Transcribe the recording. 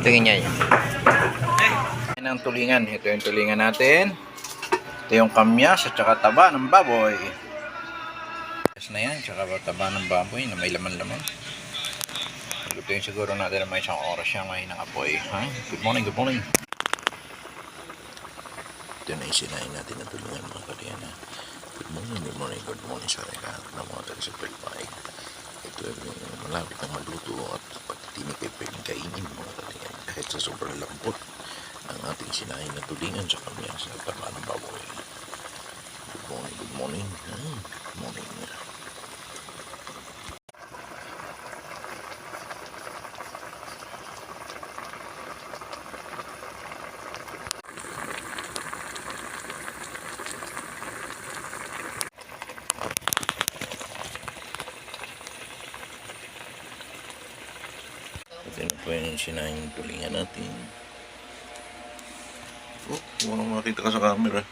Tingin niya yan. Yan ang tulingan. Ito yung tulingan natin. Ito yung kamyas at saka taba ng baboy. Yes na yan. Tsaka taba ng baboy na may laman-laman. Lutuin siguro natin na may isang oras siya ngayon ng apoy. Ha? Good morning, good morning. Ito na yung sinain natin na tulingan mga kaliyan. Good morning, good morning, good morning sa lahat ng mga taga-subscribe. Ito yung malapit na maluto at pagtinig ay pwedeng kainin mga kaliyan. Kahit sa sobrang lambot ng ating sinain na tulingan sa kamyas at taba ng baboy. Good morning, good morning. Good morning. Ito na po yung sinaing tulingan natin. Oh, wala makita ka sa camera.